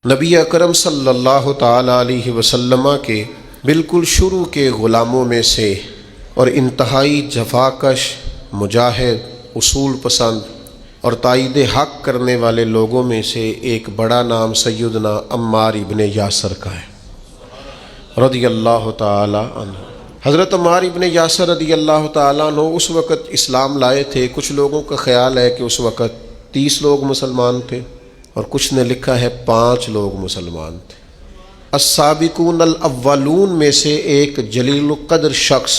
نبی اکرم صلی اللہ تعالیٰ علیہ وسلم کے بالکل شروع کے غلاموں میں سے اور انتہائی جفاکش، مجاہد، اصول پسند اور تائید حق کرنے والے لوگوں میں سے ایک بڑا نام سیدنا عمار ابن یاسر کا ہے رضی اللہ تعالیٰ عنہ۔ حضرت عمار ابن یاسر رضی اللہ تعالیٰ عنہ اس وقت اسلام لائے تھے۔ کچھ لوگوں کا خیال ہے کہ اس وقت 30 لوگ مسلمان تھے اور کچھ نے لکھا ہے 5 لوگ مسلمان تھے۔ السابقون الاولون میں سے ایک جلیل القدر شخص،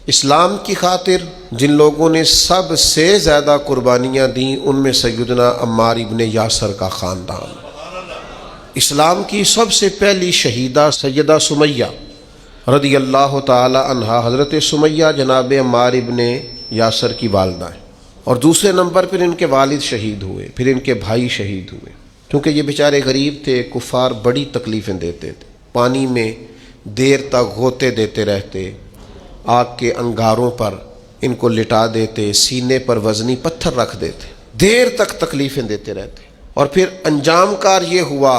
اسلام کی خاطر جن لوگوں نے سب سے زیادہ قربانیاں دیں ان میں سیدنا عمار ابن یاسر کا خاندان۔ اسلام کی سب سے پہلی شہیدہ سیدہ سمیہ رضی اللہ تعالی عنہا، حضرت سمیہ جناب عمار ابن یاسر کی والدہ ہیں، اور دوسرے نمبر پر ان کے والد شہید ہوئے، پھر ان کے بھائی شہید ہوئے، کیونکہ یہ بیچارے غریب تھے۔ کفار بڑی تکلیفیں دیتے تھے، پانی میں دیر تک غوطے دیتے رہتے، آگ کے انگاروں پر ان کو لٹا دیتے، سینے پر وزنی پتھر رکھ دیتے، دیر تک تکلیفیں دیتے رہتے، اور پھر انجام کار یہ ہوا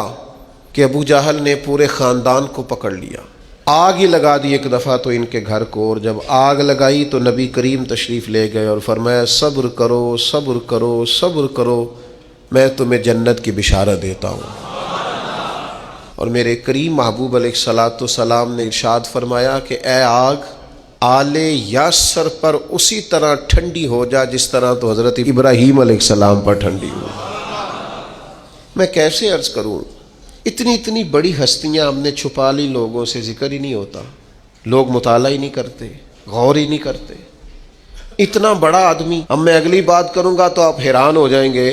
کہ ابو جہل نے پورے خاندان کو پکڑ لیا، آگ ہی لگا دی ایک دفعہ تو ان کے گھر کو، اور جب آگ لگائی تو نبی کریم تشریف لے گئے اور فرمایا صبر کرو صبر کرو صبر کرو، میں تمہیں جنت کی بشارت دیتا ہوں۔ اور میرے کریم محبوب علیہ الصلوۃ والسلام نے ارشاد فرمایا کہ اے آگ، آل یاسر پر اسی طرح ٹھنڈی ہو جا جس طرح تو حضرت ابراہیم علیہ السلام پر ٹھنڈی ہو۔ میں کیسے عرض کروں، اتنی بڑی ہستیاں ہم نے چھپا لی، لوگوں سے ذکر ہی نہیں ہوتا، لوگ مطالعہ ہی نہیں کرتے، غور ہی نہیں کرتے۔ اتنا بڑا آدمی، اب میں اگلی بات کروں گا تو آپ حیران ہو جائیں گے،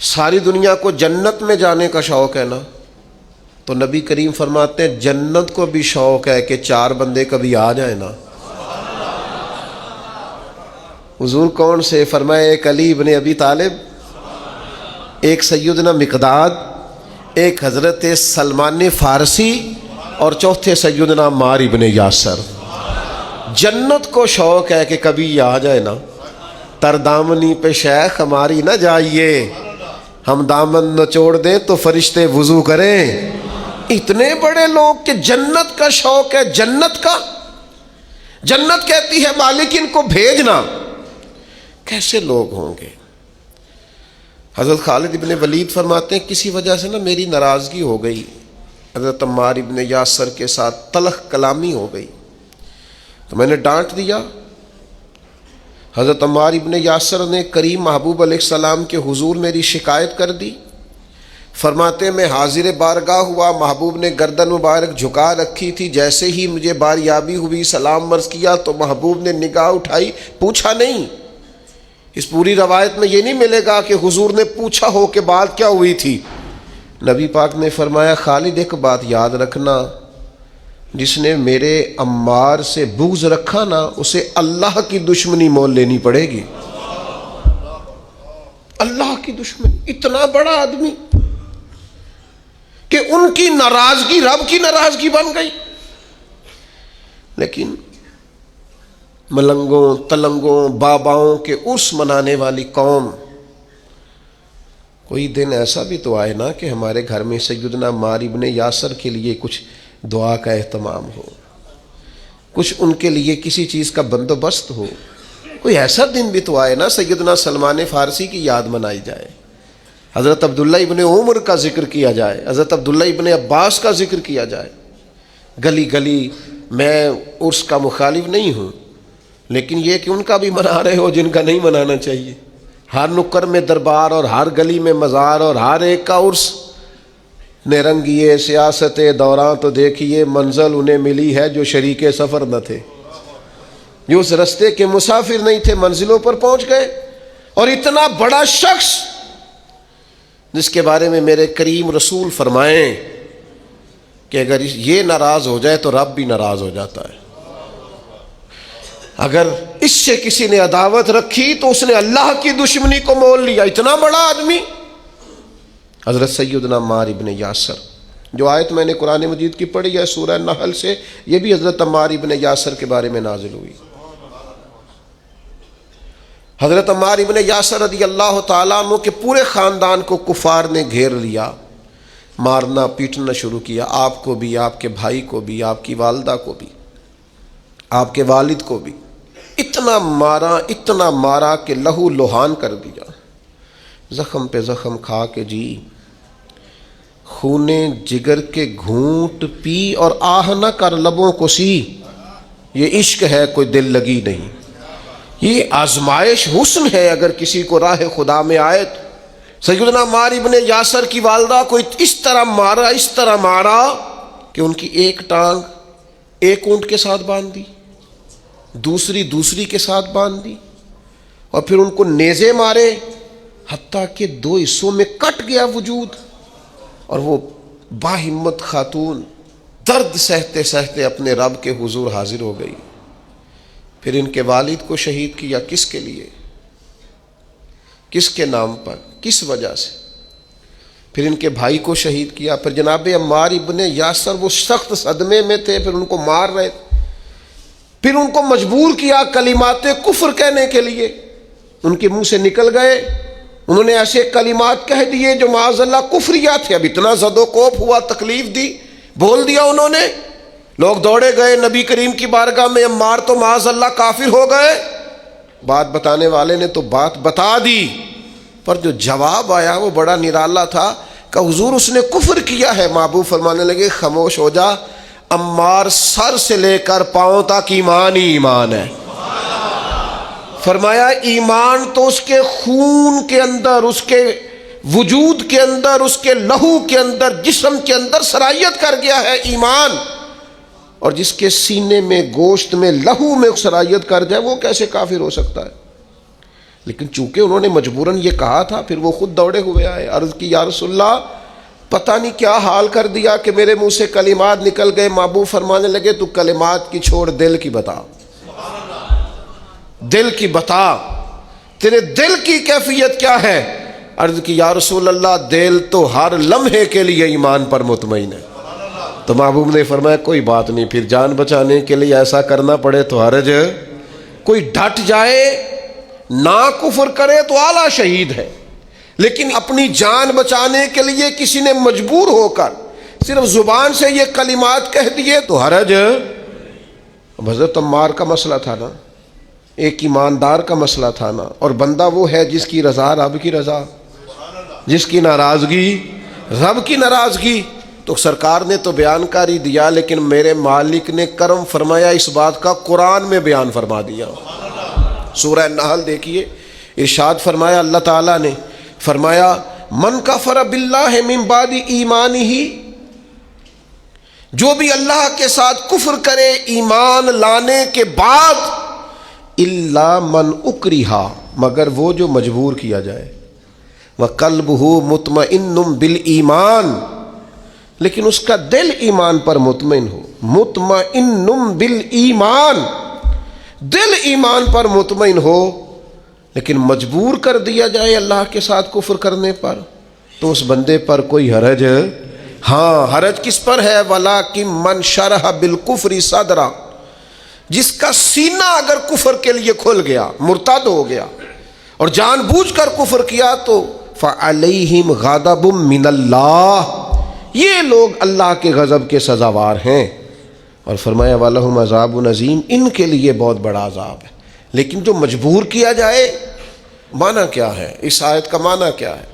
ساری دنیا کو جنت میں جانے کا شوق ہے نا، تو نبی کریم فرماتے ہیں جنت کو بھی شوق ہے کہ 4 بندے کبھی آ جائیں نا۔ حضور کون سے؟ فرمائے ایک علی ابن ابی طالب، ایک سیدنا مقداد، ایک حضرت سلمان فارسی، اور چوتھے سیدنا عمار ابن یاسر۔ جنت کو شوق ہے کہ کبھی آ جائے نا۔ تر دامنی پہ شیخ ہماری نہ جائیے، ہم دامن نچوڑ دیں تو فرشتے وضو کریں۔ اتنے بڑے لوگ کہ جنت کا شوق ہے، جنت کا، جنت کہتی ہے مالک ان کو بھیجنا۔ کیسے لوگ ہوں گے؟ حضرت خالد ابن ولید فرماتے ہیں کسی وجہ سے نا میری ناراضگی ہو گئی، حضرت عمار ابن یاسر کے ساتھ تلخ کلامی ہو گئی تو میں نے ڈانٹ دیا۔ حضرت عمار ابن یاسر نے کریم محبوب علیہ السلام کے حضور میری شکایت کر دی۔ فرماتے میں حاضر بارگاہ ہوا، محبوب نے گردن مبارک جھکا رکھی تھی، جیسے ہی مجھے باریابی ہوئی سلام عرض کیا تو محبوب نے نگاہ اٹھائی، پوچھا نہیں۔ اس پوری روایت میں یہ نہیں ملے گا کہ حضور نے پوچھا ہو کہ بات کیا ہوئی تھی۔ نبی پاک نے فرمایا خالد ایک بات یاد رکھنا، جس نے میرے عمار سے بغض رکھا نا اسے اللہ کی دشمنی مول لینی پڑے گی۔ اللہ کی دشمنی، اتنا بڑا آدمی کہ ان کی ناراضگی رب کی ناراضگی بن گئی۔ لیکن ملنگوں تلنگوں باباؤں کے عرس منانے والی قوم، کوئی دن ایسا بھی تو آئے نا کہ ہمارے گھر میں سیدنا عمار ابن یاسر کے لیے کچھ دعا کا اہتمام ہو، کچھ ان کے لیے کسی چیز کا بندوبست ہو۔ کوئی ایسا دن بھی تو آئے نا سیدنا سلمان فارسی کی یاد منائی جائے، حضرت عبداللہ ابن عمر کا ذکر کیا جائے، حضرت عبداللہ ابن عباس کا ذکر کیا جائے۔ گلی گلی میں عرس کا مخالف نہیں ہوں، لیکن یہ کہ ان کا بھی منا رہے ہو جن کا نہیں منانا چاہیے۔ ہر نکر میں دربار اور ہر گلی میں مزار اور ہر ایک کا عرس، نرنگیے سیاست دوران تو دیکھیے منزل انہیں ملی ہے جو شریک سفر نہ تھے، جو اس رستے کے مسافر نہیں تھے، منزلوں پر پہنچ گئے۔ اور اتنا بڑا شخص جس کے بارے میں میرے کریم رسول فرمائیں کہ اگر یہ ناراض ہو جائے تو رب بھی ناراض ہو جاتا ہے۔ اگر اس سے کسی نے عداوت رکھی تو اس نے اللہ کی دشمنی کو مول لیا۔ اتنا بڑا آدمی حضرت سیدنا عمار ابن یاسر۔ جو آیت میں نے قرآن مجید کی پڑھی ہے سورہ نحل سے، یہ بھی حضرت عمار ابن یاسر کے بارے میں نازل ہوئی۔ حضرت عمار ابن یاسر رضی اللہ تعالیٰ عنہ کے پورے خاندان کو کفار نے گھیر لیا، مارنا پیٹنا شروع کیا، آپ کو بھی، آپ کے بھائی کو بھی، آپ کی والدہ کو بھی، آپ کے والد کو بھی اتنا مارا کہ لہو لہان کر دیا، زخم پہ زخم کھا کے جی خونے جگر کے گھونٹ پی اور آہ نہ کر لبوں کو سی۔ یہ عشق ہے، کوئی دل لگی نہیں، یہ آزمائش حسن ہے۔ اگر کسی کو راہ خدا میں آئے تو سیدنا عمار ابن یاسر کی والدہ کو اس طرح مارا کہ ان کی ایک ٹانگ ایک اونٹ کے ساتھ باندھ دی، دوسری کے ساتھ باندھ دی، اور پھر ان کو نیزے مارے حتیٰ کہ 2 حصوں میں کٹ گیا وجود، اور وہ باہمت خاتون درد سہتے سہتے اپنے رب کے حضور حاضر ہو گئی۔ پھر ان کے والد کو شہید کیا، کس کے لیے، کس کے نام پر، کس وجہ سے؟ پھر ان کے بھائی کو شہید کیا۔ پھر جناب عمار ابن یاسر وہ سخت صدمے میں تھے، پھر ان کو مار رہے تھے، پھر ان کو مجبور کیا کلمات کفر کہنے کے لیے، ان کے منہ سے نکل گئے، انہوں نے ایسے کلمات کہہ دیے جو معاذ اللہ کفریہ تھے۔ اب اتنا زد و کوف ہوا، تکلیف دی، بول دیا انہوں نے، لوگ دوڑے گئے نبی کریم کی بارگاہ میں، عمار تو معاذ اللہ کافر ہو گئے۔ بات بتانے والے نے تو بات بتا دی، پر جو جواب آیا وہ بڑا نرالا تھا کہ حضور اس نے کفر کیا ہے۔ محبوب فرمانے لگے خاموش ہو جا، عمار سر سے لے کر پاؤں تک ایمان ہی ایمان ہے۔ فرمایا ایمان تو اس کے خون کے اندر، اس کے وجود کے اندر، اس کے لہو کے اندر، جسم کے اندر سرایت کر گیا ہے ایمان، اور جس کے سینے میں، گوشت میں، لہو میں سرایت کر جائے وہ کیسے کافر ہو سکتا ہے؟ لیکن چونکہ انہوں نے مجبوراً یہ کہا تھا، پھر وہ خود دوڑے ہوئے آئے، عرض کی یا رسول اللہ پتہ نہیں کیا حال کر دیا کہ میرے منہ سے کلمات نکل گئے۔ محبوب فرمانے لگے تو کلمات کی چھوڑ، دل کی بتا، دل کی بتا، تیرے دل کی کیفیت کیا ہے؟ عرض کی یا رسول اللہ دل تو ہر لمحے کے لیے ایمان پر مطمئن ہے۔ تو محبوب نے فرمایا کوئی بات نہیں، پھر جان بچانے کے لیے ایسا کرنا پڑے تو حرج ہے، کوئی ڈٹ جائے نہ کفر کرے تو اعلیٰ شہید ہے، لیکن اپنی جان بچانے کے لیے کسی نے مجبور ہو کر صرف زبان سے یہ کلمات کہہ دیے تو حرج۔ اب حضرت عمار کا مسئلہ تھا نا، ایک ایماندار کا مسئلہ تھا نا، اور بندہ وہ ہے جس کی رضا رب کی رضا، جس کی ناراضگی رب کی ناراضگی۔ تو سرکار نے تو بیان کر ہی دیا، لیکن میرے مالک نے کرم فرمایا اس بات کا قرآن میں بیان فرما دیا۔ سورہ نحل دیکھیے، ارشاد فرمایا اللہ تعالیٰ نے، فرمایا من کفر باللہ من بعد ایمانہ، جو بھی اللہ کے ساتھ کفر کرے ایمان لانے کے بعد، الا من اکرہا، مگر وہ جو مجبور کیا جائے، وقلبہ مطمئن بالایمان، لیکن اس کا دل ایمان پر مطمئن ہو، مطمئن بالایمان، دل ایمان پر مطمئن ہو، لیکن مجبور کر دیا جائے اللہ کے ساتھ کفر کرنے پر، تو اس بندے پر کوئی حرج، ہاں حرج کس پر ہے؟ وَلَٰكِن مَّن شَرَحَ بِالْكُفْرِ صَدْرًا، جس کا سینہ اگر کفر کے لیے کھل گیا، مرتد ہو گیا اور جان بوجھ کر کفر کیا، تو فَعَلَيْهِمْ غَضَبٌ مِّنَ اللَّهِ، یہ لوگ اللہ کے غضب کے سزاوار ہیں۔ اور فرمایا وَلَهُمْ عَذَابٌ عَظِيمٌ، ان کے لیے بہت بڑا عذاب ہے۔ لیکن جو مجبور کیا جائے، معنی کیا ہے اس آیت کا؟ معنی کیا ہے؟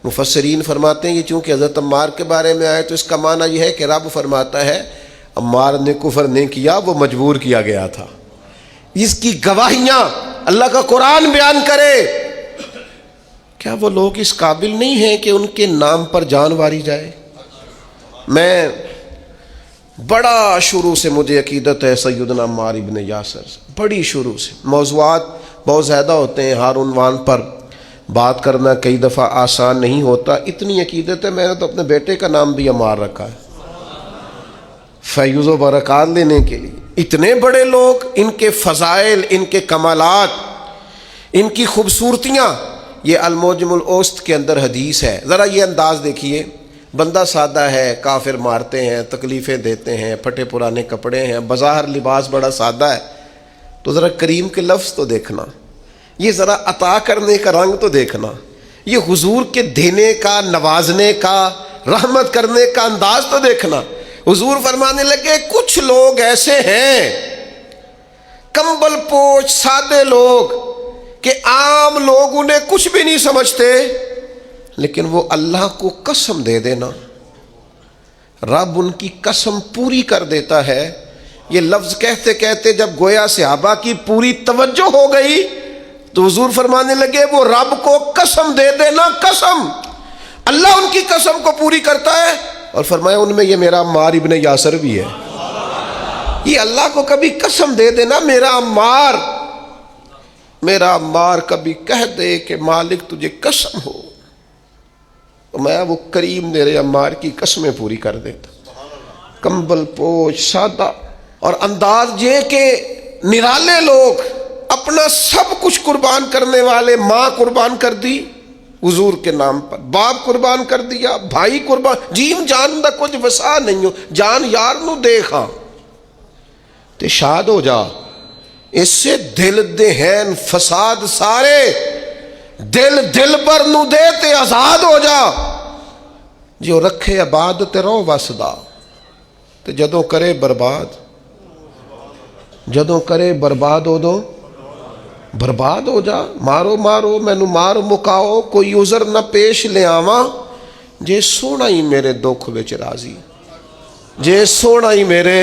مفسرین فرماتے ہیں یہ چونکہ حضرت عمار کے بارے میں آئے تو اس کا معنی یہ ہے کہ رب فرماتا ہے عمار نے کفر نہیں کیا، وہ مجبور کیا گیا تھا۔ اس کی گواہیاں اللہ کا قرآن بیان کرے۔ کیا وہ لوگ اس قابل نہیں ہیں کہ ان کے نام پر جان واری جائے؟ میں بڑا شروع سے مجھے عقیدت ہے سیدنا عمار ابن یاسر سے، بڑی شروع سے۔ موضوعات بہت زیادہ ہوتے ہیں، ہر عنوان پر بات کرنا کئی دفعہ آسان نہیں ہوتا۔ اتنی عقیدت ہے، میں نے تو اپنے بیٹے کا نام بھی عمار رکھا ہے فیض و برکات لینے کے لیے۔ اتنے بڑے لوگ، ان کے فضائل، ان کے کمالات، ان کی خوبصورتیاں، یہ المعجم الاوسط کے اندر حدیث ہے۔ ذرا یہ انداز دیکھیے، بندہ سادہ ہے، کافر مارتے ہیں، تکلیفیں دیتے ہیں، پھٹے پرانے کپڑے ہیں، بظاہر لباس بڑا سادہ ہے، تو ذرا کریم کے لفظ تو دیکھنا، یہ ذرا عطا کرنے کا رنگ تو دیکھنا، یہ حضور کے دینے کا، نوازنے کا رحمت کرنے کا انداز تو دیکھنا۔ حضور فرمانے لگے کچھ لوگ ایسے ہیں کمبل پوش سادے لوگ کہ عام لوگ انہیں کچھ بھی نہیں سمجھتے، لیکن وہ اللہ کو قسم دے دینا، رب ان کی قسم پوری کر دیتا ہے۔ یہ لفظ کہتے کہتے جب گویا صحابہ کی پوری توجہ ہو گئی تو حضور فرمانے لگے وہ رب کو قسم دے دینا، قسم، اللہ ان کی قسم کو پوری کرتا ہے۔ اور فرمایا ان میں یہ میرا عمار ابن یاسر بھی ہے۔ یہ اللہ کو کبھی قسم دے دینا، میرا عمار کبھی کہہ دے کہ مالک تجھے قسم ہو تو میں وہ کریم میرے عمار کی قسمیں پوری کر دیتا۔ کمبل پوش سادہ اور انداز یہ کہ نرالے لوگ، اپنا سب کچھ قربان کرنے والے، ماں قربان کر دی حضور کے نام پر، باپ قربان کر دیا، بھائی قربان، جیم جان دا کچھ وسا نہیں ہو، جان یار نو دیکھا تے شاد ہو جا، اس سے دل دہین فساد سارے، دل پر نو دے تے آزاد ہو جا، جو رکھے آباد تے رو وسدا، تے جدوں کرے برباد ہو دو برباد ہو جا۔ مارو مینو مار مکاؤ، کوئی عذر نہ پیش لے آواں، جے سونا ہی میرے دکھ وچ راضی، جے سونا ہی میرے،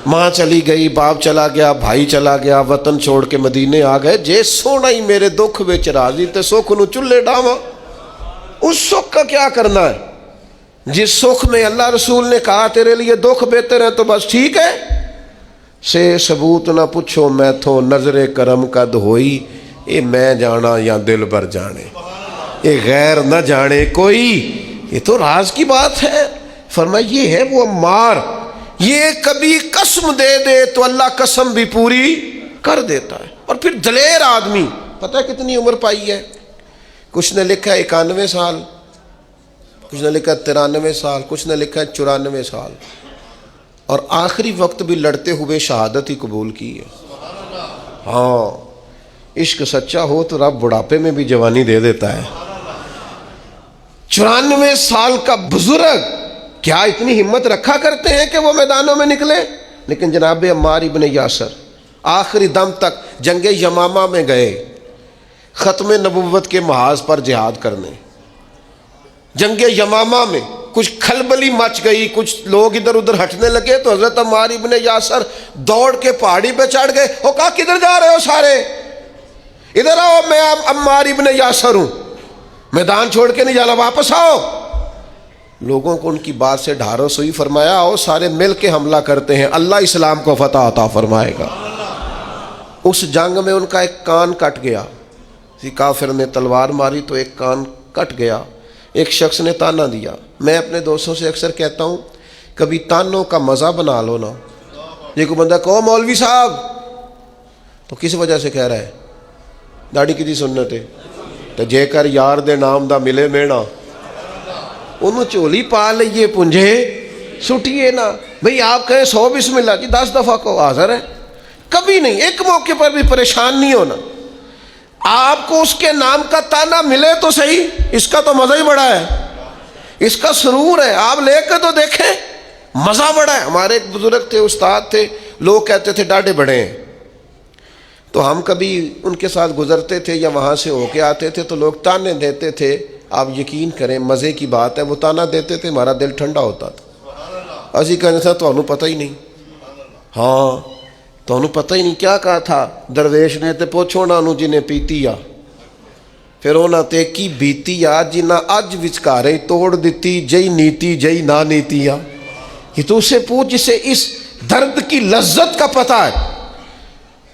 ماں چلی گئی، باپ چلا گیا، بھائی چلا گیا، وطن چھوڑ کے مدینے آ گئے، جے سونا ہی میرے دکھ وچ راضی تے سکھ نو چلے ڈاواں۔ اس سکھ کا کیا کرنا ہے جس سکھ میں اللہ رسول نے کہا تیرے لیے دکھ بہتر ہے تو بس ٹھیک ہے، سے ثبوت نہ پوچھو میں تھو نظر کرم قد ہوئی، اے میں جانا یا دل بر جانے، اے غیر نہ جانے کوئی، یہ تو راز کی بات ہے۔ فرمایا یہ ہے وہ عمار، یہ کبھی قسم دے دے تو اللہ قسم بھی پوری کر دیتا ہے۔ اور پھر دلیر آدمی، پتہ ہے کتنی عمر پائی ہے؟ کچھ نے لکھا ہے 91 سال، کچھ نے لکھا ہے 93 سال، کچھ نے لکھا ہے 94 سال، اور آخری وقت بھی لڑتے ہوئے شہادت ہی قبول کی ہے۔ ہاں، عشق سچا ہو تو رب بڑھاپے میں بھی جوانی دے دیتا ہے۔ 94 سال کا بزرگ کیا اتنی ہمت رکھا کرتے ہیں کہ وہ میدانوں میں نکلے؟ لیکن جناب عمار ابن یاسر آخری دم تک جنگ یمامہ میں گئے، ختم نبوت کے محاذ پر جہاد کرنے۔ جنگ یمامہ میں کچھ کھلبلی مچ گئی، کچھ لوگ ادھر ادھر ہٹنے لگے تو حضرت عمار ابن یاسر دوڑ کے پہاڑی پہ چڑھ گئے۔ وہ کہا کدھر جا رہے ہو سارے؟ ادھر آؤ، میں عمار ابن یاسر ہوں، میدان چھوڑ کے نہیں جانا، واپس آؤ۔ لوگوں کو ان کی بات سے ڈھارس ہوئی، فرمایا آؤ سارے مل کے حملہ کرتے ہیں، اللہ اسلام کو فتح عطا فرمائے گا۔ اس جنگ میں ان کا ایک کان کٹ گیا، کسی کافر نے تلوار ماری تو ایک کان کٹ گیا۔ ایک شخص نے تانا دیا۔ میں اپنے دوستوں سے اکثر کہتا ہوں کبھی تانوں کا مزہ بنا لو نا۔ یہ کوئی بندہ کہو مولوی صاحب تو کس وجہ سے کہہ رہا ہے؟ داڑھی کی سنت ہے تو جے کر یار دے نام دا ملے مینا، انہوں چولی پا لئیے پنجے سٹیے نا۔ بھئی آپ کہیں 100 بسم اللہ جی 10 دفعہ کو حاضر ہے، کبھی نہیں، ایک موقع پر بھی پریشان نہیں ہونا۔ آپ کو اس کے نام کا تانا ملے تو صحیح، اس کا تو مزہ ہی بڑا ہے، اس کا سرور ہے، آپ لے کے تو دیکھیں، مزہ بڑا ہے۔ ہمارے ایک بزرگ تھے، استاد تھے، لوگ کہتے تھے ڈاڈے بڑے ہیں، تو ہم کبھی ان کے ساتھ گزرتے تھے یا وہاں سے ہو کے آتے تھے تو لوگ تانے دیتے تھے، آپ یقین کریں مزے کی بات ہے، وہ تانا دیتے تھے ہمارا دل ٹھنڈا ہوتا تھا۔ اسی کہنے تھا تو انہوں پتہ ہی نہیں، ہاں تو انہوں پتہ ہی نہیں کیا کہا تھا درویش نے، تے پوچھو نا انہوں جنہیں پیتی آ، پھر انہوں تے کی بیتی آ جنہ اج وچکارے توڑ دیتی، جئی نیتی جئی نا نیتی آ۔ یہ تو اسے پوچھ جسے اس درد کی لذت کا پتہ ہے،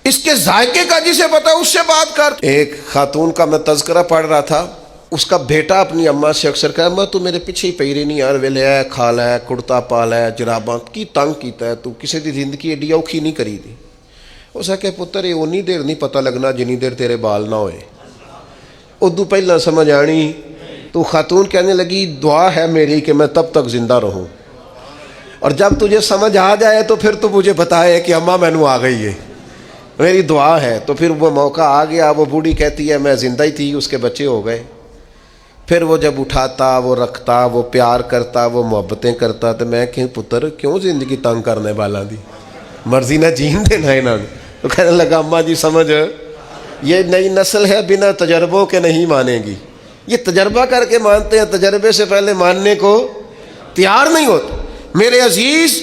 اس کے ذائقے کا جسے پتہ ہے، اس سے بات کر۔ ایک خاتون کا میں تذکرہ پڑھ رہا تھا، اس کا بیٹا اپنی اماں سے اکثر کہا اماں تو میرے پیچھے ہی پیری نہیں یار، ویلے ہے کھالا ہے کرتا پالا ہے جراباں کی تنگ کیتا ہے، تو کسی دی زندگی ایڈی اوکھی نہیں کری دی۔ اس نے کہا پتر یہ اونی دیر نہیں پتہ لگنا جنی دیر تیرے بال نہ ہوئے، ادو پہلا سمجھ آنی۔ تو خاتون کہنے لگی دعا ہے میری کہ میں تب تک زندہ رہوں، اور جب تجھے سمجھ آ جائے تو پھر تو مجھے بتائے کہ اماں مینوں آ گئی ہے، میری دعا ہے۔ تو پھر وہ موقع آ گیا، وہ بوڑھی کہتی ہے میں زندہ ہی تھی، اس کے بچے ہو گئے۔ پھر وہ جب اٹھاتا، وہ رکھتا، وہ پیار کرتا، وہ محبتیں کرتا، تو میں کہ پتر کیوں زندگی تنگ کرنے والا دی، مرضی نہ جین دینا انہوں نے. تو کہنے لگا اماں جی سمجھ، یہ نئی نسل ہے بنا تجربوں کے نہیں مانے گی. یہ تجربہ کر کے مانتے ہیں، تجربے سے پہلے ماننے کو تیار نہیں ہوتے. میرے عزیز،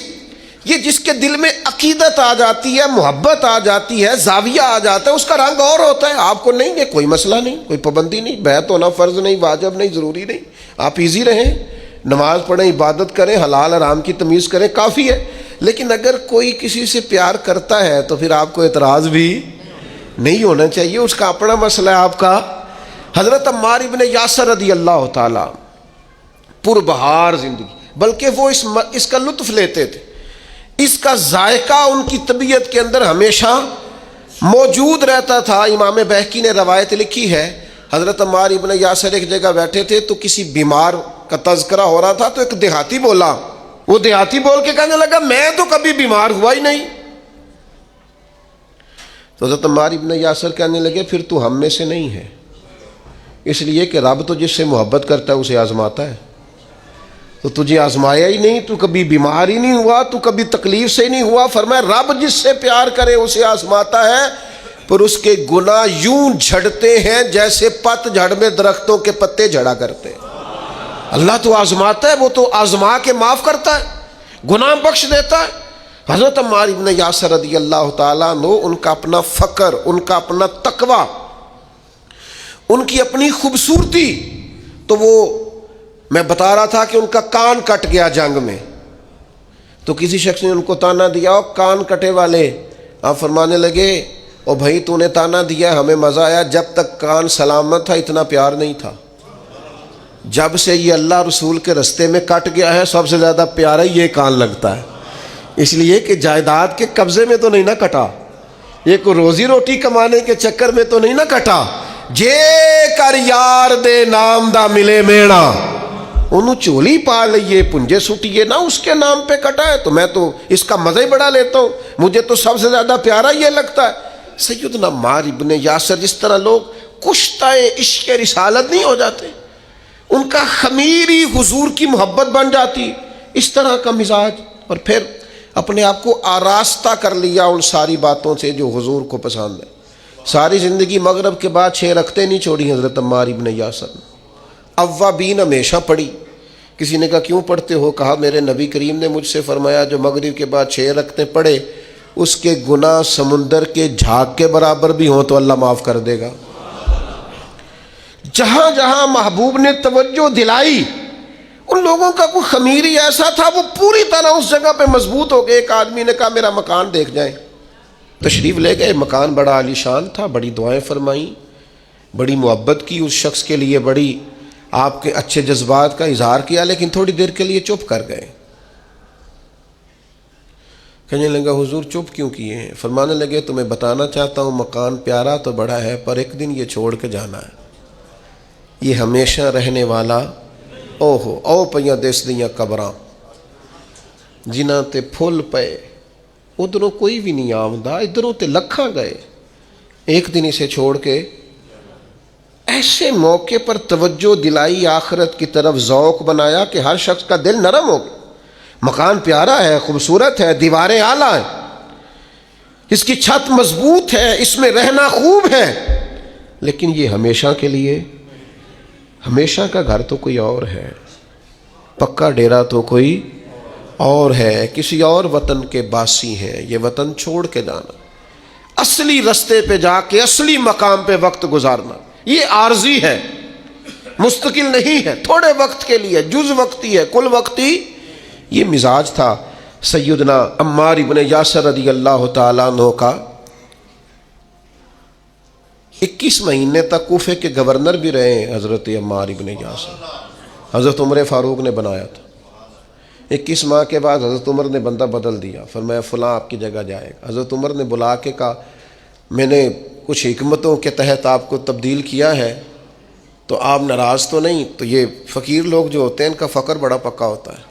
یہ جس کے دل میں عقیدت آ جاتی ہے، محبت آ جاتی ہے، زاویہ آ جاتا ہے، اس کا رنگ اور ہوتا ہے. آپ کو نہیں ہے کوئی مسئلہ نہیں، کوئی پابندی نہیں، بیعت ہونا فرض نہیں، واجب نہیں، ضروری نہیں. آپ ایزی رہیں، نماز پڑھیں، عبادت کریں، حلال حرام کی تمیز کریں، کافی ہے. لیکن اگر کوئی کسی سے پیار کرتا ہے تو پھر آپ کو اعتراض بھی نہیں ہونا چاہیے، اس کا اپنا مسئلہ ہے آپ کا. حضرت عمار ابن یاسر رضی اللہ تعالی پربہار زندگی، بلکہ وہ اس کا لطف لیتے تھے، اس کا ذائقہ ان کی طبیعت کے اندر ہمیشہ موجود رہتا تھا. امام بہقی نے روایت لکھی ہے، حضرت عمار ابن یاسر ایک جگہ بیٹھے تھے تو کسی بیمار کا تذکرہ ہو رہا تھا، تو ایک دیہاتی بولا، وہ دیہاتی بول کے کہنے لگا میں تو کبھی بیمار ہوا ہی نہیں. تو حضرت عمار ابن یاسر کہنے لگے پھر تو ہم میں سے نہیں ہے، اس لیے کہ رب تو جس سے محبت کرتا ہے اسے آزماتا ہے. تو تجھے آزمایا ہی نہیں، تو کبھی بیمار ہی نہیں ہوا، تو کبھی تکلیف سے ہی نہیں ہوا. فرمایا رب جس سے پیار کرے اسے آزماتا ہے، پر اس کے گناہ یوں جھڑتے ہیں جیسے پت جھڑ میں درختوں کے پتے جھڑا کرتے ہیں. اللہ تو آزماتا ہے، وہ تو آزما کے معاف کرتا ہے، گناہ بخش دیتا ہے. حضرت عمار ابن یاسر رضی اللہ تعالیٰ عنہ، ان کا اپنا فقر، ان کا اپنا تقوی، ان کی اپنی خوبصورتی. تو وہ میں بتا رہا تھا کہ ان کا کان کٹ گیا جنگ میں، تو کسی شخص نے ان کو تانا دیا، او کان کٹے والے. آپ فرمانے لگے او بھائی تو نے تانا دیا، ہمیں مزہ آیا، جب تک کان سلامت تھا اتنا پیار نہیں تھا، جب سے یہ اللہ رسول کے رستے میں کٹ گیا ہے سب سے زیادہ پیارا یہ کان لگتا ہے. اس لیے کہ جائیداد کے قبضے میں تو نہیں نہ کٹا، یہ کوئی روزی روٹی کمانے کے چکر میں تو نہیں نہ کٹا. جے کر یار دے نام دا ملے میڑا، انہوں چولی پا لئیے پنجے سٹیے نہ، اس کے نام پہ کٹا ہے. تو میں تو اس کا مزہ ہی بڑا لیتا ہوں، مجھے تو سب سے زیادہ پیارا یہ لگتا ہے. سیدنا عمار ابن یاسر، جس طرح لوگ کشتہ عشق رسالت نہیں ہو جاتے، ان کا خمیری حضور کی محبت بن جاتی، اس طرح کا مزاج. اور پھر اپنے آپ کو آراستہ کر لیا ان ساری باتوں سے جو حضور کو پسند ہے. ساری زندگی مغرب کے بعد 6 رکعتیں نہیں چھوڑی حضرت عمار ابن یاسر نے. اوابین ہمیشہ پڑھی. کسی نے کہا کیوں پڑھتے ہو؟ کہا میرے نبی کریم نے مجھ سے فرمایا جو مغرب کے بعد 6 رکعتیں پڑھے اس کے گناہ سمندر کے جھاگ کے برابر بھی ہوں تو اللہ معاف کر دے گا. جہاں جہاں محبوب نے توجہ دلائی، ان لوگوں کا کوئی خمیری ایسا تھا وہ پوری طرح اس جگہ پہ مضبوط ہو گئے. ایک آدمی نے کہا میرا مکان دیکھ جائیں، تشریف لے گئے. مکان بڑا عالیشان تھا، بڑی دعائیں فرمائیں، بڑی محبت کی اس شخص کے لیے، بڑی آپ کے اچھے جذبات کا اظہار کیا، لیکن تھوڑی دیر کے لیے چپ کر گئے. کہنے لگا حضور چپ کیوں کیے ہیں؟ فرمانے لگے تمہیں بتانا چاہتا ہوں مکان پیارا تو بڑا ہے، پر ایک دن یہ چھوڑ کے جانا ہے، یہ ہمیشہ رہنے والا او پیاں دس دیاں قبراں جنہاں تے پھول پے، ادھروں کوئی بھی نہیں آمدہ، ادھروں تے لکھاں گئے، ایک دن اسے چھوڑ کے. ایسے موقع پر توجہ دلائی، آخرت کی طرف ذوق بنایا کہ ہر شخص کا دل نرم ہو گیا. مکان پیارا ہے، خوبصورت ہے، دیواریں اعلیٰ ہیں، اس کی چھت مضبوط ہے، اس میں رہنا خوب ہے، لیکن یہ ہمیشہ کے لیے، ہمیشہ کا گھر تو کوئی اور ہے، پکا ڈیرا تو کوئی اور ہے، کسی اور وطن کے باسی ہیں. یہ وطن چھوڑ کے جانا، اصلی رستے پہ جا کے اصلی مقام پہ وقت گزارنا، یہ عارضی ہے، مستقل نہیں ہے، تھوڑے وقت کے لیے، جز وقتی ہے، کل وقتی. یہ مزاج تھا سیدنا عمار ابن یاسر رضی اللہ تعالیٰ عنہ کا. 21 مہینے تک کوفے کے گورنر بھی رہے ہیں حضرت عمار ابن یاسر، حضرت عمر فاروق نے بنایا تھا. 21 ماہ کے بعد حضرت عمر نے بندہ بدل دیا، فرمایا فلاں آپ کی جگہ جائے گا. حضرت عمر نے بلا کے کہا میں نے کچھ حکمتوں کے تحت آپ کو تبدیل کیا ہے تو آپ ناراض تو نہیں؟ تو یہ فقیر لوگ جو ہوتے ہیں ان کا فقر بڑا پکا ہوتا ہے.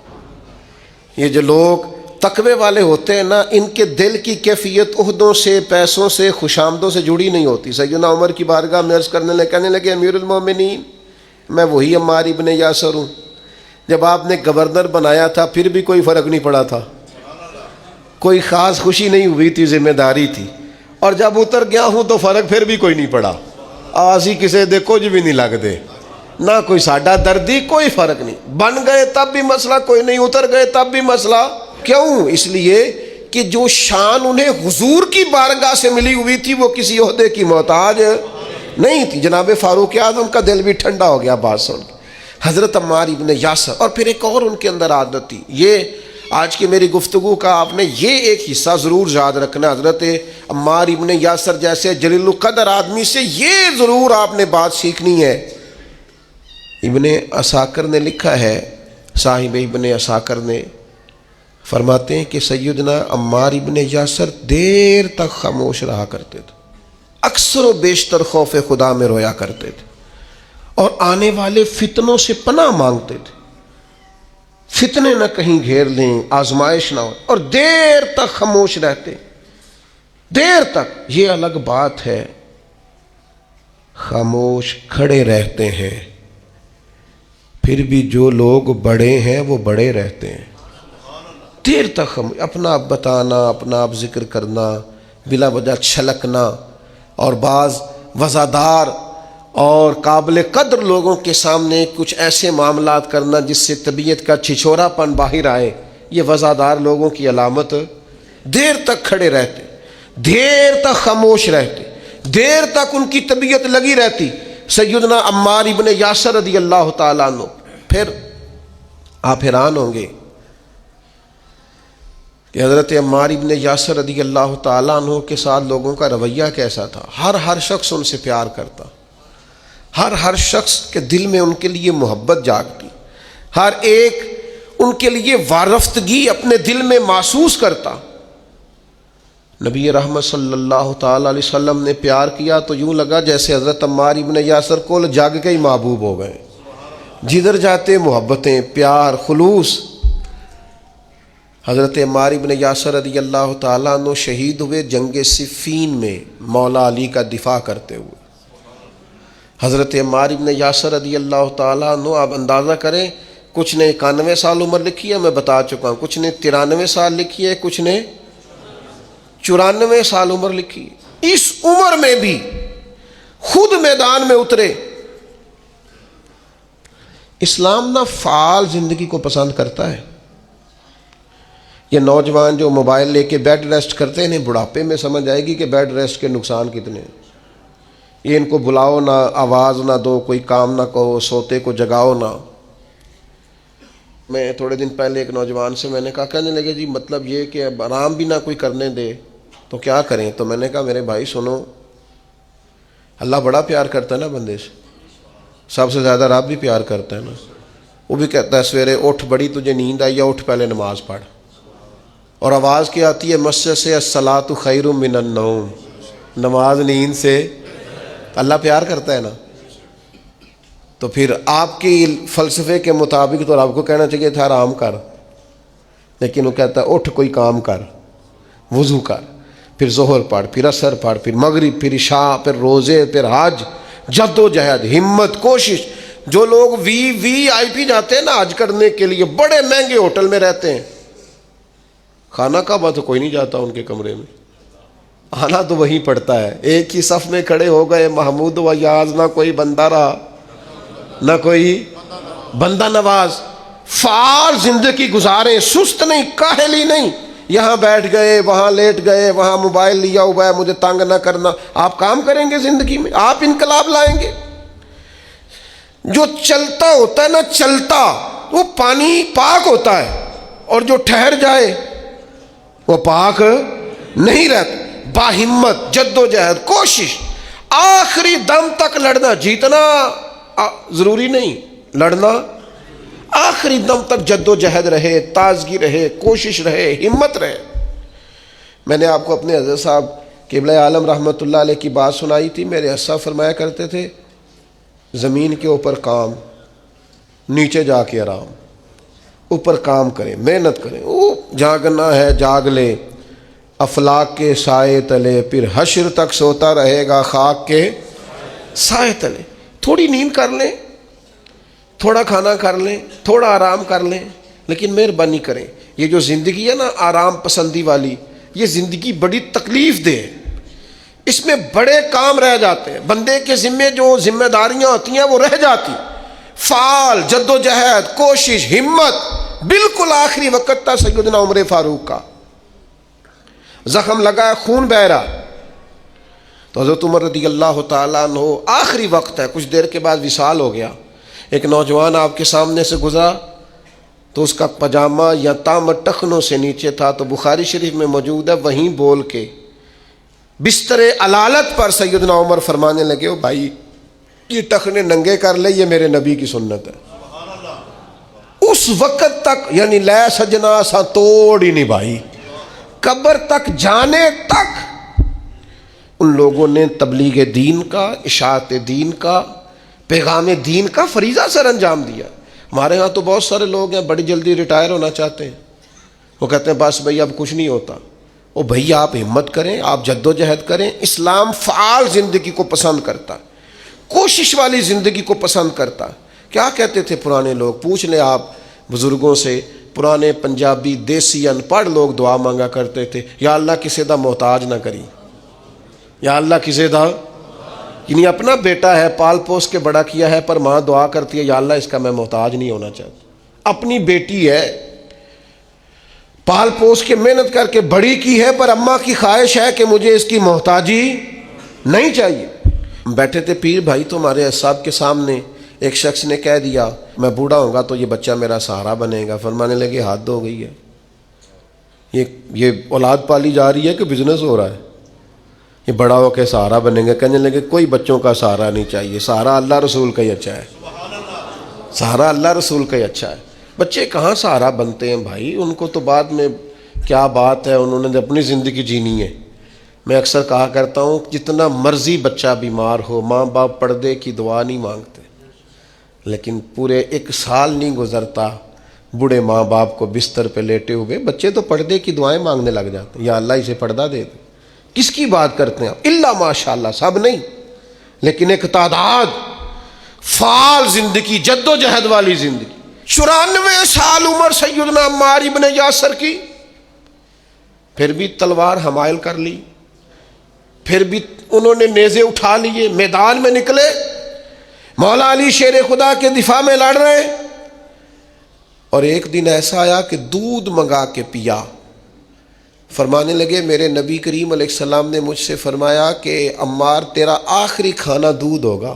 یہ جو لوگ تقوی والے ہوتے ہیں نا، ان کے دل کی کیفیت عہدوں سے، پیسوں سے، خوشامدوں سے جڑی نہیں ہوتی. سیدنا عمر کی بارگاہ میں عرض کرنے لگے، کہنے لگے امیر المومنین میں وہی عمار ابن یاسر ہوں. جب آپ نے گورنر بنایا تھا پھر بھی کوئی فرق نہیں پڑا تھا, کوئی خاص خوشی نہیں ہوئی تھی, ذمہ داری تھی. اور جب اتر گیا ہوں تو فرق پھر بھی کوئی نہیں پڑا. آسی کسے دے کچھ بھی نہیں لگ دے, نہ کوئی ساڈا دردی, کوئی فرق نہیں. بن گئے تب بھی مسئلہ کوئی نہیں, اتر گئے تب بھی مسئلہ. کیوں؟ اس لیے کہ جو شان انہیں حضور کی بارگاہ سے ملی ہوئی تھی وہ کسی عہدے کی محتاج نہیں تھی. جناب فاروق اعظم کا دل بھی ٹھنڈا ہو گیا بات سن کے. حضرت عمار ابن یاسر, اور پھر ایک اور ان کے اندر عادت تھی. یہ آج کی میری گفتگو کا آپ نے یہ ایک حصہ ضرور یاد رکھنا. حضرت عمار ابن یاسر جیسے جلیل القدر آدمی سے یہ ضرور آپ نے بات سیکھنی ہے. ابن عساکر نے لکھا ہے, صاحب ابن عساکر نے فرماتے ہیں کہ سیدنا عمار ابن یاسر دیر تک خاموش رہا کرتے تھے, اکثر و بیشتر خوف خدا میں رویا کرتے تھے, اور آنے والے فتنوں سے پناہ مانگتے تھے. فتنے نہ کہیں گھیر لیں, آزمائش نہ ہو, اور دیر تک خاموش رہتے, دیر تک. یہ الگ بات ہے خاموش کھڑے رہتے ہیں, پھر بھی جو لوگ بڑے ہیں وہ بڑے رہتے ہیں. دیر تک اپنا آپ بتانا, اپنا آپ ذکر کرنا, بلا وجہ چھلکنا, اور بعض وزادار اور قابل قدر لوگوں کے سامنے کچھ ایسے معاملات کرنا جس سے طبیعت کا چھچورا پن باہر آئے, یہ وزادار لوگوں کی علامت. دیر تک کھڑے رہتے, دیر تک خاموش رہتے, دیر تک ان کی طبیعت لگی رہتی. سیدنا عمار ابن یاسر رضی اللہ تعالیٰ عنہ. پھر آپ حیران ہوں گے کہ حضرت عمار ابن یاسر رضی اللہ تعالیٰ عنہ کے ساتھ لوگوں کا رویہ کیسا تھا. ہر شخص ان سے پیار کرتا, ہر شخص کے دل میں ان کے لیے محبت جاگتی, ہر ایک ان کے لیے وارفتگی اپنے دل میں محسوس کرتا. نبی رحمت صلی اللہ تعالیٰ علیہ وسلم نے پیار کیا تو یوں لگا جیسے حضرت عمار ابن یاسر کو جاگ کے ہی محبوب ہو گئے. جدھر جاتے محبتیں, پیار, خلوص. حضرت عمار ابن یاسر رضی اللہ تعالیٰ عنہ شہید ہوئے جنگ صفین میں مولا علی کا دفاع کرتے ہوئے. حضرت عمار ابن یاسر رضی اللہ تعالیٰ عنہ, آپ اندازہ کریں, کچھ نے 91 سال عمر لکھی ہے, میں بتا چکا ہوں, کچھ نے 93 سال لکھی ہے, کچھ نے 94 سال عمر لکھی. اس عمر میں بھی خود میدان میں اترے. اسلام نہ فعال زندگی کو پسند کرتا ہے. یہ نوجوان جو موبائل لے کے بیڈ ریسٹ کرتے ہیں, بڑھاپے میں سمجھ آئے گی کہ بیڈ ریسٹ کے نقصان کتنے ہیں. یہ ان کو بلاؤ نہ, آواز نہ دو, کوئی کام نہ کہو, سوتے کو جگاؤ نہ. میں تھوڑے دن پہلے ایک نوجوان سے میں نے کہا, کہنے لگے جی مطلب یہ کہ اب آرام بھی نہ کوئی کرنے دے تو کیا کریں. تو میں نے کہا میرے بھائی سنو, اللہ بڑا پیار کرتا ہے نا بندے سے, سب سے زیادہ رب بھی پیار کرتا ہے نا. وہ بھی کہتا ہے سویرے اٹھ, بڑی تجھے نیند آئی, یا اٹھ پہلے نماز پڑھ. اور آواز کیا آتی ہے مسجد سے, الصلاۃ خیر من النوم, نماز نیند سے. اللہ پیار کرتا ہے نا. تو پھر آپ کی فلسفے کے مطابق تو آپ کو کہنا چاہیے تھا آرام کر, لیکن وہ کہتا ہے اٹھ کوئی کام کر, وضو کر, پھر ظہر پڑھ, پھر عصر پڑھ, پھر مغرب, پھر عشاء, پھر روزے, پھر حج. جد و جہد, ہمت, کوشش. جو لوگ VIP جاتے ہیں نا حج کرنے کے لیے, بڑے مہنگے ہوٹل میں رہتے ہیں, خانہ کعبہ تو کوئی نہیں جاتا ان کے کمرے میں, آنا تو وہیں پڑتا ہے. ایک ہی صف میں کھڑے ہو گئے, محمود و یاز, نہ کوئی بندہ رہا نہ کوئی بندہ نواز. فعال زندگی گزاریں, سست نہیں, کاہلی نہیں. یہاں بیٹھ گئے, وہاں لیٹ گئے, وہاں موبائل لیا ہوا ہے, مجھے تنگ نہ کرنا. آپ کام کریں گے زندگی میں, آپ انقلاب لائیں گے. جو چلتا ہوتا ہے نا, چلتا, وہ پانی پاک ہوتا ہے, اور جو ٹھہر جائے وہ پاک نہیں رہتا. باہمت, جد و جہد, کوشش, آخری دم تک لڑنا. جیتنا ضروری نہیں, لڑنا آخری دم تک جد و جہد رہے, تازگی رہے, کوشش رہے, ہمت رہے. میں نے آپ کو اپنے حضرت صاحب قبلہ عالم رحمۃ اللہ علیہ کی بات سنائی تھی. میرے حضرت صاحب فرمایا کرتے تھے, زمین کے اوپر کام, نیچے جا کے آرام. اوپر کام کریں, محنت کریں, وہ جاگنا ہے جاگ لے, افلاک کے سائے تلے, پھر حشر تک سوتا رہے گا خاک کے سائے تلے. تھوڑی نیند کر لیں, تھوڑا کھانا کر لیں، تھوڑا آرام کر لیں، لیکن مہربانی کریں یہ جو زندگی ہے نا آرام پسندی والی، یہ زندگی بڑی تکلیف دہ ہے، اس میں بڑے کام رہ جاتے ہیں، بندے کے ذمے جو ذمہ داریاں ہوتی ہیں وہ رہ جاتی، فعال جد و جہد کوشش ہمت، بالکل آخری وقت تھا سیدنا عمر فاروق کا، زخم لگا ہے خون بہ رہا، تو حضرت عمر رضی اللہ تعالیٰ عنہ آخری وقت ہے، کچھ دیر کے بعد وصال ہو گیا، ایک نوجوان آپ کے سامنے سے گزرا تو اس کا پاجامہ یا تام ٹخنوں سے نیچے تھا، تو بخاری شریف میں موجود ہے، وہیں بول کے بستر علالت پر سیدنا عمر فرمانے لگے، او بھائی یہ ٹخنے ننگے کر لے، یہ میرے نبی کی سنت ہے۔ اس وقت تک یعنی لے سجنا سا توڑ ہی نہیں بھائی، قبر تک جانے تک ان لوگوں نے تبلیغ دین کا، اشاعت دین کا، پیغام دین کا فریضہ سر انجام دیا۔ ہمارے ہاں تو بہت سارے لوگ ہیں بڑی جلدی ریٹائر ہونا چاہتے ہیں، وہ کہتے ہیں بس بھئی اب کچھ نہیں ہوتا۔ او بھئی آپ ہمت کریں، آپ جد و جہد کریں، اسلام فعال زندگی کو پسند کرتا، کوشش والی زندگی کو پسند کرتا۔ کیا کہتے تھے پرانے لوگ، پوچھ لیں آپ بزرگوں سے، پرانے پنجابی دیسی ان پڑھ لوگ دعا مانگا کرتے تھے، یا اللہ کسی دا محتاج نہ کری، یا اللہ کسی دا، یعنی اپنا بیٹا ہے پال پوس کے بڑا کیا ہے، پر ماں دعا کرتی ہے یا اللہ اس کا میں محتاج نہیں ہونا چاہتا، اپنی بیٹی ہے پال پوس کے محنت کر کے بڑی کی ہے، پر اماں کی خواہش ہے کہ مجھے اس کی محتاجی نہیں چاہیے۔ بیٹھے تھے پیر بھائی تو ہمارے صاحب کے سامنے ایک شخص نے کہہ دیا میں بوڑھا ہوں گا تو یہ بچہ میرا سہارا بنے گا، فرمانے لگے حد ہو گئی ہے، یہ اولاد پالی جا رہی ہے کہ بزنس ہو رہا ہے، یہ بڑا ہو کے سہارا بنیں گے۔ کہنے لگے کوئی بچوں کا سہارا نہیں چاہیے، سہارا اللہ رسول کا ہی اچھا ہے، سہارا اللہ رسول کا ہی اچھا ہے۔ بچے کہاں سہارا بنتے ہیں بھائی، ان کو تو بعد میں کیا بات ہے، انہوں نے اپنی زندگی جینی ہے۔ میں اکثر کہا کرتا ہوں جتنا مرضی بچہ بیمار ہو، ماں باپ پردے کی دعا نہیں مانگتے، لیکن پورے 1 سال نہیں گزرتا بوڑھے ماں باپ کو بستر پہ لیٹے ہوئے بچے تو پردے کی دعائیں مانگنے لگ جاتے ہیں، یا اللہ اسے پردہ دے دے۔ کس کی بات کرتے ہیں آپ؟ اللہ ماشاءاللہ سب نہیں، لیکن ایک تعداد فعال زندگی، جد و جہد والی زندگی۔ 94 سال عمر سیدنا عمار ابن یاسر کی، پھر بھی تلوار حمائل کر لی، پھر بھی انہوں نے نیزے اٹھا لیے، میدان میں نکلے، مولا علی شیر خدا کے دفاع میں لڑ رہے، اور ایک دن ایسا آیا کہ دودھ منگا کے پیا، فرمانے لگے میرے نبی کریم علیہ السلام نے مجھ سے فرمایا کہ عمار تیرا آخری کھانا دودھ ہوگا،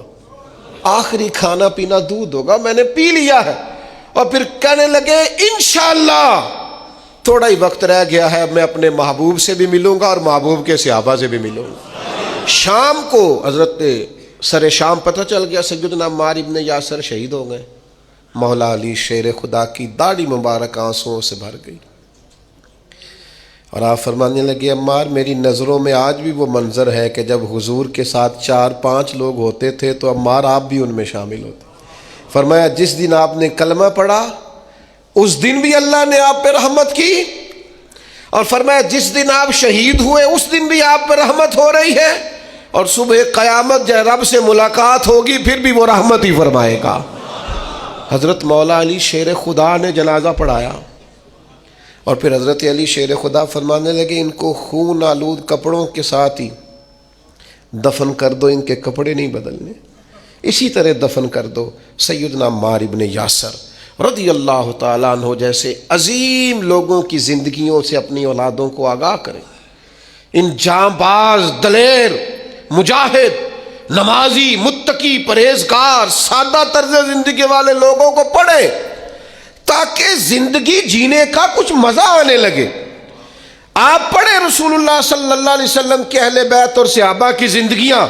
آخری کھانا پینا دودھ ہوگا، میں نے پی لیا ہے۔ اور پھر کہنے لگے انشاءاللہ تھوڑا ہی وقت رہ گیا ہے، میں اپنے محبوب سے بھی ملوں گا اور محبوب کے صحابہ سے بھی ملوں گا۔ شام کو حضرت سر شام پتہ چل گیا سیدنا عمار ابن یاسر شہید ہو گئے، مولا علی شیر خدا کی داڑھی مبارک آنسوؤں سے بھر گئی، اور آپ فرمانے لگے عمار میری نظروں میں آج بھی وہ منظر ہے کہ جب حضور کے ساتھ 4-5 لوگ ہوتے تھے تو عمار آپ بھی ان میں شامل ہوتے۔ فرمایا جس دن آپ نے کلمہ پڑھا اس دن بھی اللہ نے آپ پہ رحمت کی، اور فرمایا جس دن آپ شہید ہوئے اس دن بھی آپ پہ رحمت ہو رہی ہے، اور صبح قیامت جب رب سے ملاقات ہوگی پھر بھی وہ رحمت ہی فرمائے گا۔ حضرت مولا علی شیر خدا نے جنازہ پڑھایا، اور پھر حضرت علی شیر خدا فرمانے لگے ان کو خون آلود کپڑوں کے ساتھ ہی دفن کر دو، ان کے کپڑے نہیں بدلنے، اسی طرح دفن کر دو سیدنا عمار ابن یاسر رضی اللہ تعالیٰ عنہ جیسے عظیم لوگوں کی زندگیوں سے اپنی اولادوں کو آگاہ کریں۔ ان جانباز دلیر مجاہد نمازی متقی پرہیزگار سادہ طرز زندگی والے لوگوں کو پڑھیں تاکہ زندگی جینے کا کچھ مزہ آنے لگے۔ آپ پڑھیں رسول اللہ صلی اللہ علیہ وسلم کے اہل بیت اور صحابہ کی زندگیاں،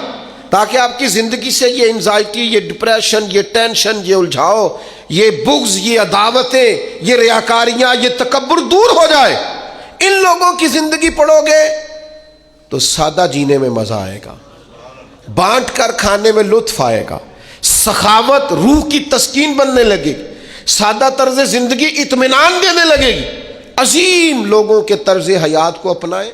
تاکہ آپ کی زندگی سے یہ انزائٹی، یہ ڈپریشن، یہ ٹینشن، یہ الجھاؤ، یہ بغض، یہ عداوتیں، یہ ریاکاریاں، یہ تکبر دور ہو جائے۔ ان لوگوں کی زندگی پڑھو گے تو سادہ جینے میں مزہ آئے گا، بانٹ کر کھانے میں لطف آئے گا، سخاوت روح کی تسکین بننے لگے گی، سادہ طرز زندگی اطمینان دینے لگے گی۔ عظیم لوگوں کے طرز حیات کو اپنائیں۔